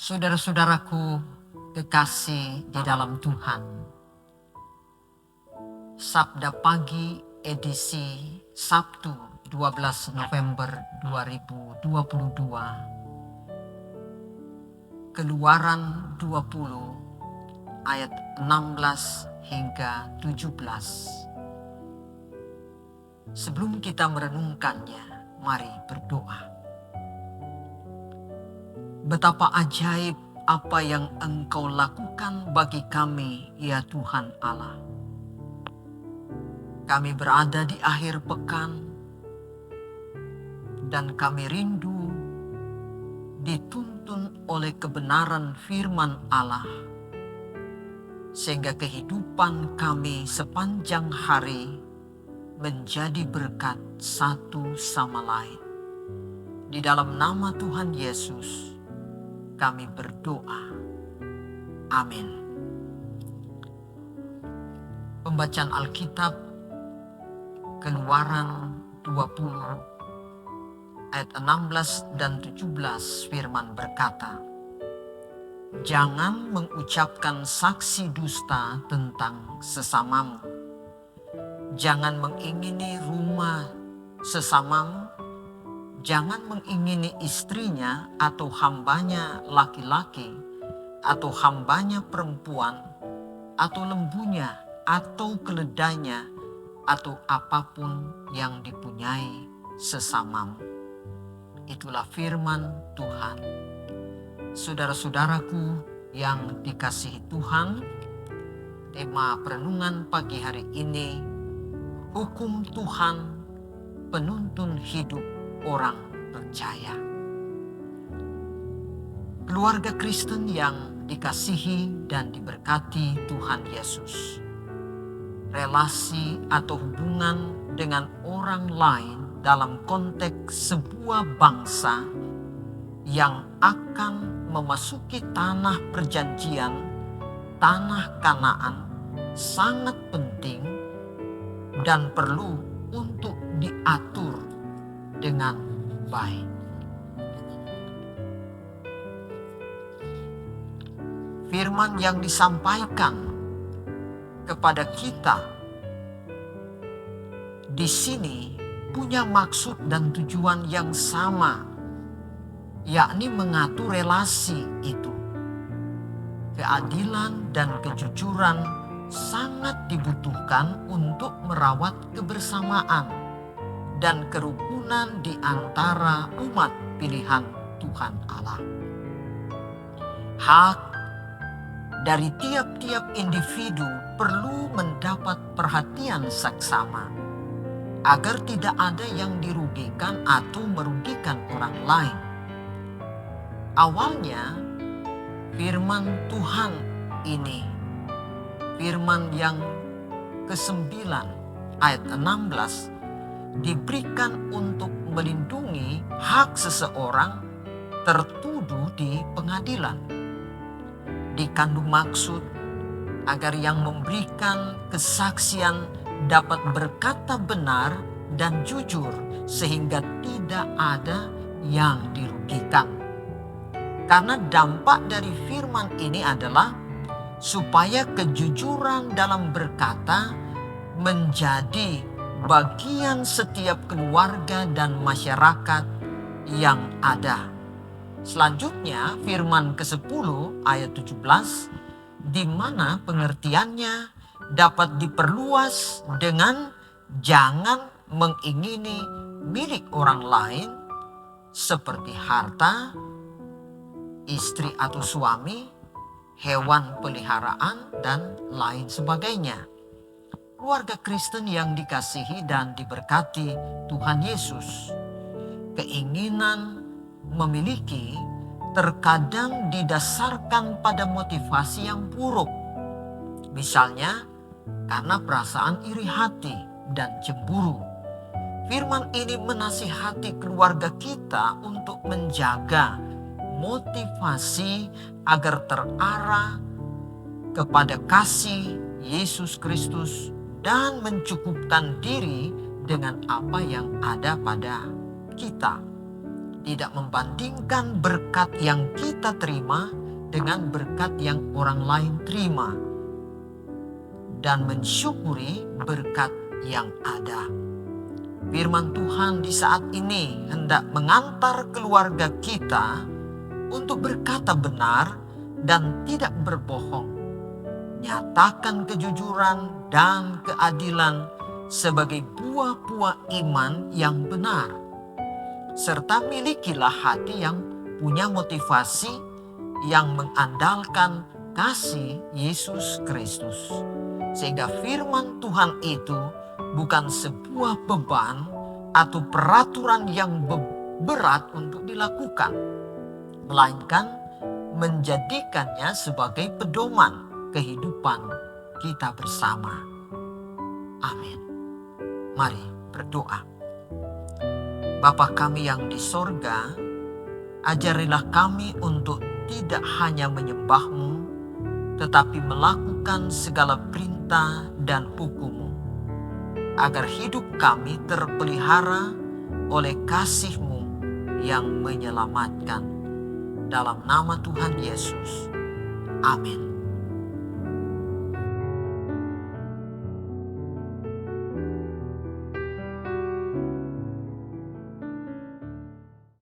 Saudara-saudaraku kekasih di dalam Tuhan, Sabda Pagi edisi Sabtu 12 November 2022, Keluaran 20 ayat 16 hingga 17. Sebelum kita merenungkannya, mari berdoa. Betapa ajaib apa yang Engkau lakukan bagi kami, ya Tuhan Allah. Kami berada di akhir pekan dan kami rindu dituntun oleh kebenaran firman Allah, sehingga kehidupan kami sepanjang hari menjadi berkat satu sama lain. Di dalam nama Tuhan Yesus kami berdoa. Amin. Pembacaan Alkitab Keluaran 20 ayat 16 dan 17 firman berkata, "Jangan mengucapkan saksi dusta tentang sesamamu. Jangan mengingini rumah sesamamu. Jangan mengingini istrinya atau hambanya laki-laki, atau hambanya perempuan, atau lembunya, atau keledainya, atau apapun yang dipunyai sesamamu." Itulah firman Tuhan. Saudara-saudaraku yang dikasihi Tuhan, tema perenungan pagi hari ini, hukum Tuhan penuntun hidup orang percaya. Keluarga Kristen yang dikasihi dan diberkati Tuhan Yesus, relasi atau hubungan dengan orang lain dalam konteks sebuah bangsa yang akan memasuki tanah perjanjian, tanah Kanaan, sangat penting dan perlu untuk diatur dengan baik. Firman yang disampaikan kepada kita di sini punya maksud dan tujuan yang sama, yakni mengatur relasi itu. Keadilan dan kejujuran sangat dibutuhkan untuk merawat kebersamaan dan kerukunan di antara umat pilihan Tuhan Allah. Hak dari tiap-tiap individu perlu mendapat perhatian saksama agar tidak ada yang dirugikan atau merugikan orang lain. Awalnya firman Tuhan ini, firman yang ke-9 ayat 16, diberikan untuk melindungi hak seseorang tertuduh di pengadilan. Dikandung maksud agar yang memberikan kesaksian dapat berkata benar dan jujur sehingga tidak ada yang dirugikan. Karena dampak dari firman ini adalah supaya kejujuran dalam berkata menjadi bagian setiap keluarga dan masyarakat yang ada. Selanjutnya firman ke-10 ayat 17, di mana pengertiannya dapat diperluas dengan jangan mengingini milik orang lain seperti harta, istri atau suami, hewan peliharaan, dan lain sebagainya. Keluarga Kristen yang dikasihi dan diberkati Tuhan Yesus, keinginan memiliki terkadang didasarkan pada motivasi yang buruk. Misalnya karena perasaan iri hati dan cemburu. Firman ini menasihati keluarga kita untuk menjaga motivasi agar terarah kepada kasih Yesus Kristus dan mencukupkan diri dengan apa yang ada pada kita. tidak membandingkan berkat yang kita terima dengan berkat yang orang lain terima, dan mensyukuri berkat yang ada. Firman Tuhan di saat ini hendak mengantar keluarga kita untuk berkata benar dan tidak berbohong. Nyatakan kejujuran dan keadilan sebagai buah-buah iman yang benar. Serta milikilah hati yang punya motivasi yang mengandalkan kasih Yesus Kristus. Sehingga firman Tuhan itu bukan sebuah beban atau peraturan yang berat untuk dilakukan, melainkan menjadikannya sebagai pedoman kehidupan kita bersama. Amin. Mari berdoa. Bapa kami yang di sorga, ajarilah kami untuk tidak hanya menyembah-Mu, tetapi melakukan segala perintah dan hukum-Mu, agar hidup kami terpelihara oleh kasih-Mu yang menyelamatkan. Dalam nama Tuhan Yesus. Amin.